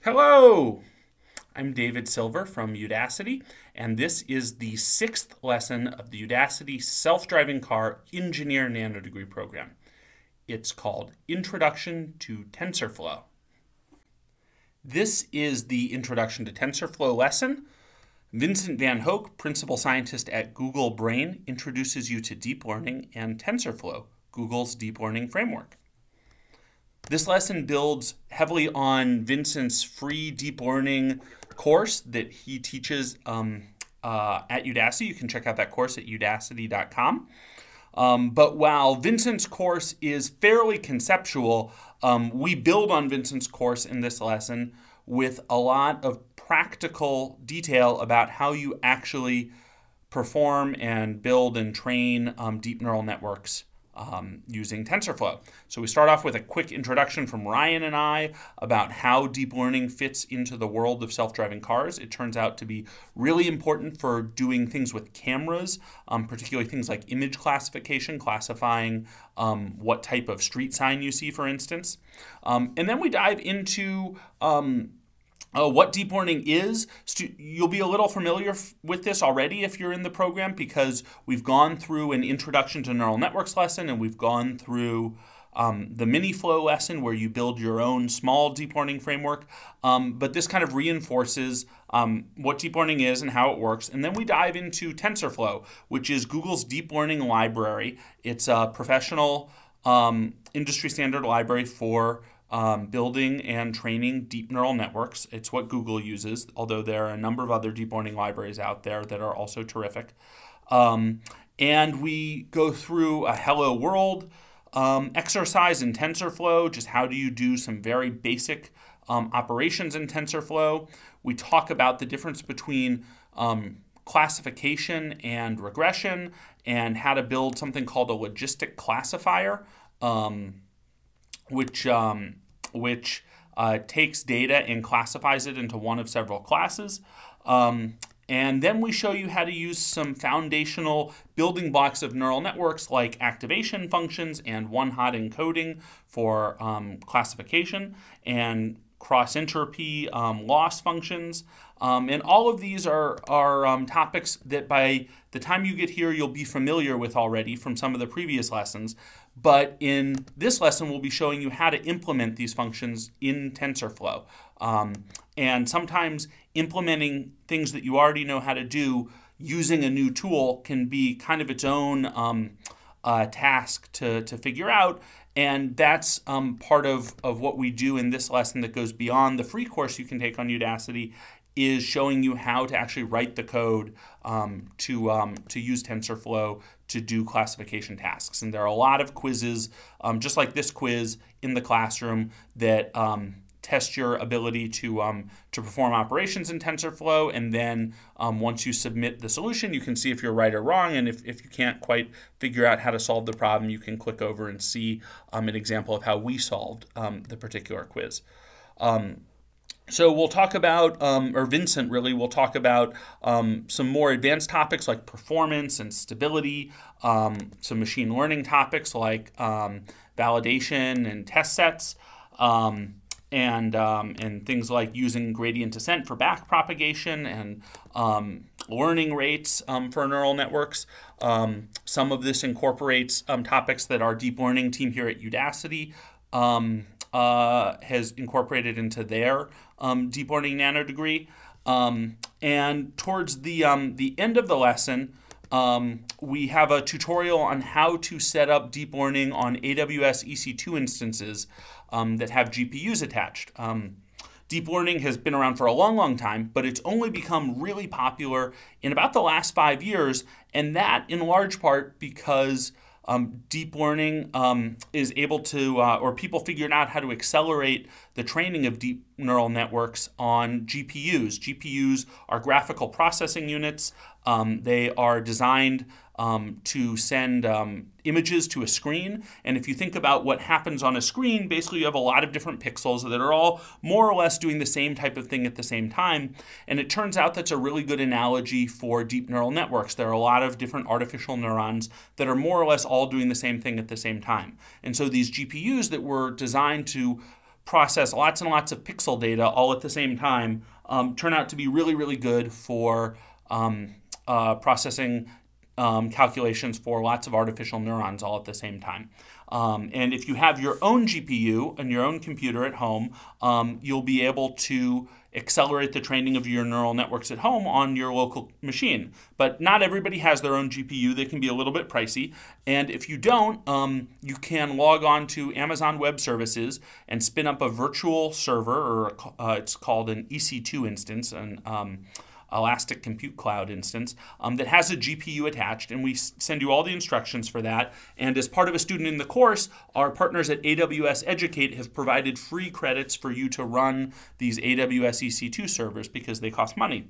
Hello! I'm David Silver from Udacity, and this is the 6th lesson of the Udacity Self-Driving Car Engineer Nanodegree program. It's called Introduction to TensorFlow. This is the Introduction to TensorFlow lesson. Vincent Van Hoek, principal scientist at Google Brain, introduces you to deep learning and TensorFlow, Google's deep learning framework. This lesson builds heavily on Vincent's free deep learning course that he teaches at Udacity. You can check out that course at udacity.com. But while Vincent's course is fairly conceptual, we build on Vincent's course in this lesson with a lot of practical detail about how you actually perform and build and train deep neural networks using TensorFlow. So we start off with a quick introduction from Ryan and I about how deep learning fits into the world of self-driving cars. It turns out to be really important for doing things with cameras, particularly things like image classification, classifying what type of street sign you see, for instance. And then we dive into what deep learning is. You'll be a little familiar with this already if you're in the program, because we've gone through an introduction to neural networks lesson, and we've gone through the mini flow lesson where you build your own small deep learning framework. But this kind of reinforces what deep learning is and how it works. And then we dive into TensorFlow, which is Google's deep learning library. It's a professional industry standard library for building and training deep neural networks. It's what Google uses, although there are a number of other deep learning libraries out there that are also terrific. And we go through a hello world exercise in TensorFlow, just how do you do some very basic operations in TensorFlow. We talk about the difference between classification and regression, and how to build something called a logistic classifier, which takes data and classifies it into one of several classes. And then we show you how to use some foundational building blocks of neural networks like activation functions and one-hot encoding for classification, and cross-entropy loss functions. And all of these are topics that by the time you get here you'll be familiar with already from some of the previous lessons. But in this lesson, we'll be showing you how to implement these functions in TensorFlow. And sometimes implementing things that you already know how to do using a new tool can be kind of its own task to figure out. And that's part of what we do in this lesson that goes beyond the free course you can take on Udacity, is showing you how to actually write the code to use TensorFlow to do classification tasks. And there are a lot of quizzes, just like this quiz in the classroom, that test your ability to perform operations in TensorFlow. And then once you submit the solution, you can see if you're right or wrong. And if you can't quite figure out how to solve the problem, you can click over and see an example of how we solved the particular quiz. So we'll talk about, or Vincent really will talk about some more advanced topics like performance and stability, some machine learning topics like validation and test sets, and things like using gradient descent for back propagation, and learning rates for neural networks. Some of this incorporates topics that our deep learning team here at Udacity has incorporated into their deep learning nanodegree. And towards the end of the lesson, we have a tutorial on how to set up deep learning on AWS EC2 instances that have GPUs attached. Deep learning has been around for a long, long time, but it's only become really popular in about the last 5 years, and that in large part because deep learning is able to, or people figured out how to accelerate the training of deep neural networks on GPUs. GPUs are graphical processing units. They are designed to send images to a screen. And if you think about what happens on a screen, basically you have a lot of different pixels that are all more or less doing the same type of thing at the same time. And it turns out that's a really good analogy for deep neural networks. There are a lot of different artificial neurons that are more or less all doing the same thing at the same time. And so these GPUs that were designed to process lots and lots of pixel data all at the same time turn out to be really, really good for processing calculations for lots of artificial neurons all at the same time. And if you have your own GPU and your own computer at home, you'll be able to accelerate the training of your neural networks at home on your local machine. But not everybody has their own GPU. They can be a little bit pricey. And if you don't, you can log on to Amazon Web Services and spin up a virtual server, or it's called an EC2 instance, an Elastic Compute Cloud instance that has a GPU attached, and we send you all the instructions for that. And as part of a student in the course, our partners at AWS Educate have provided free credits for you to run these AWS EC2 servers because they cost money.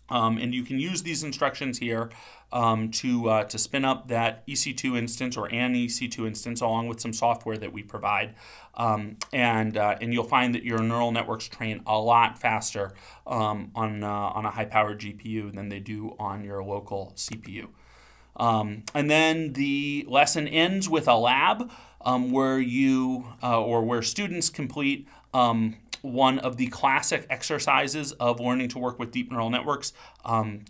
And you can use these instructions here to spin up that EC2 instance or an EC2 instance along with some software that we provide. And you'll find that your neural networks train a lot faster on a high-powered GPU than they do on your local CPU. And then the lesson ends with a lab where students complete one of the classic exercises of learning to work with deep neural networks,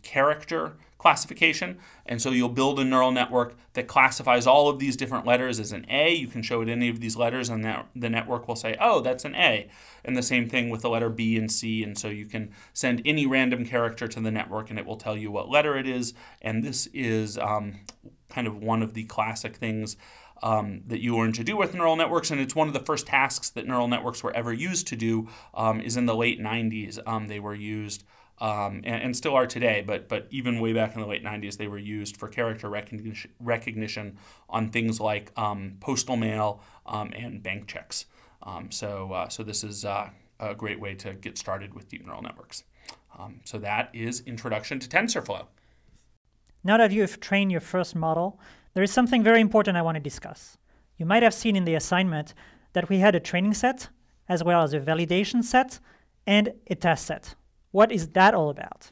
character classification. And so you'll build a neural network that classifies all of these different letters as an A. You can show it any of these letters, and the network will say, oh, that's an A. And the same thing with the letter B and C. And so you can send any random character to the network, and it will tell you what letter it is. And this is kind of one of the classic things that you learn to do with neural networks, and it's one of the first tasks that neural networks were ever used to do. Is in the late 90s. They were used, and still are today, but even way back in the late 90s, they were used for character recognition on things like postal mail and bank checks. So this is a great way to get started with deep neural networks. So that is Introduction to TensorFlow. Now that you've trained your first model, there is something very important I want to discuss. You might have seen in the assignment that we had a training set, as well as a validation set, and a test set. What is that all about?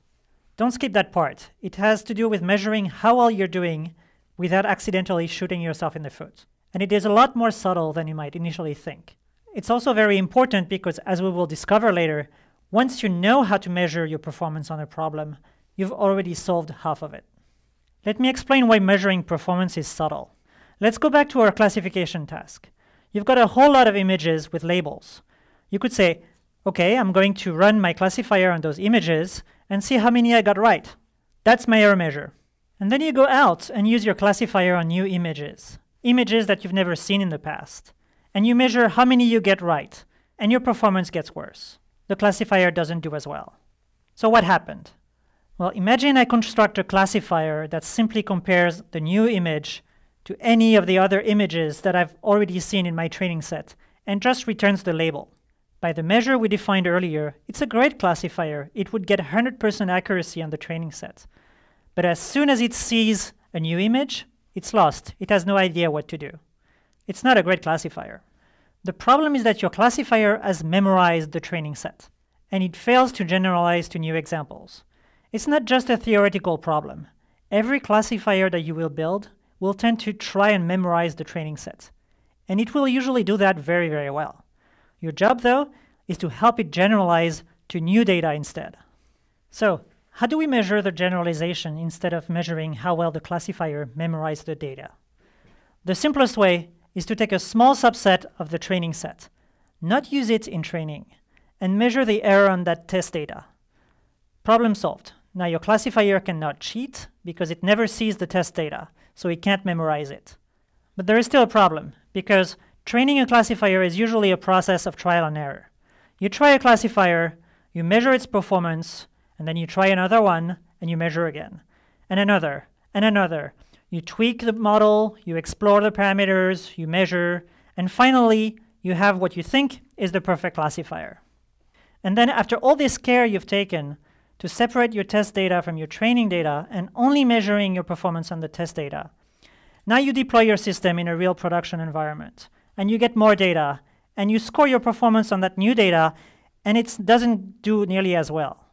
Don't skip that part. It has to do with measuring how well you're doing without accidentally shooting yourself in the foot. And it is a lot more subtle than you might initially think. It's also very important because, as we will discover later, once you know how to measure your performance on a problem, you've already solved half of it. Let me explain why measuring performance is subtle. Let's go back to our classification task. You've got a whole lot of images with labels. You could say, okay, I'm going to run my classifier on those images and see how many I got right. That's my error measure. And then you go out and use your classifier on new images that you've never seen in the past. And you measure how many you get right, and your performance gets worse. The classifier doesn't do as well. So what happened? Well, imagine I construct a classifier that simply compares the new image to any of the other images that I've already seen in my training set and just returns the label. By the measure we defined earlier, it's a great classifier. It would get 100% accuracy on the training set. But as soon as it sees a new image, it's lost. It has no idea what to do. It's not a great classifier. The problem is that your classifier has memorized the training set, and it fails to generalize to new examples. It's not just a theoretical problem. Every classifier that you will build will tend to try and memorize the training set. And it will usually do that very, very well. Your job, though, is to help it generalize to new data instead. So, how do we measure the generalization instead of measuring how well the classifier memorized the data? The simplest way is to take a small subset of the training set, not use it in training, and measure the error on that test data. Problem solved. Now your classifier cannot cheat because it never sees the test data, so it can't memorize it. But there is still a problem, because training a classifier is usually a process of trial and error. You try a classifier, you measure its performance, and then you try another one, and you measure again. And another, and another. You tweak the model, you explore the parameters, you measure, and finally, you have what you think is the perfect classifier. And then after all this care you've taken to separate your test data from your training data and only measuring your performance on the test data, now you deploy your system in a real production environment, and you get more data, and you score your performance on that new data, and it doesn't do nearly as well.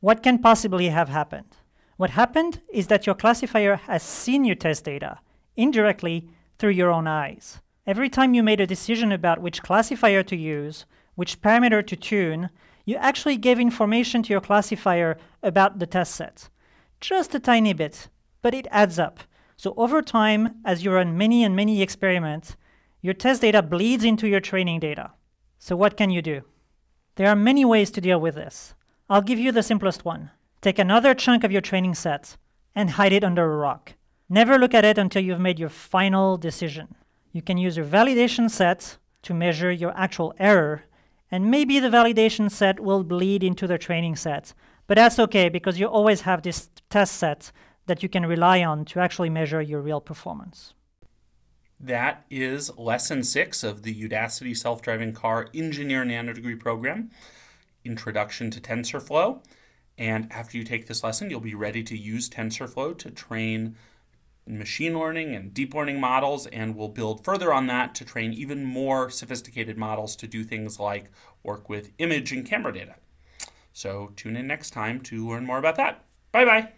What can possibly have happened? What happened is that your classifier has seen your test data indirectly through your own eyes. Every time you made a decision about which classifier to use, which parameter to tune, you actually gave information to your classifier about the test set. Just a tiny bit, but it adds up. So over time, as you run many and many experiments, your test data bleeds into your training data. So what can you do? There are many ways to deal with this. I'll give you the simplest one. Take another chunk of your training set and hide it under a rock. Never look at it until you've made your final decision. You can use your validation set to measure your actual error, and maybe the validation set will bleed into the training set. But that's okay, because you always have this test set that you can rely on to actually measure your real performance. That is lesson 6 of the Udacity Self-Driving Car Engineer Nanodegree program, Introduction to TensorFlow. And after you take this lesson, you'll be ready to use TensorFlow to train machine learning and deep learning models, and we'll build further on that to train even more sophisticated models to do things like work with image and camera data. So tune in next time to learn more about that. Bye-bye.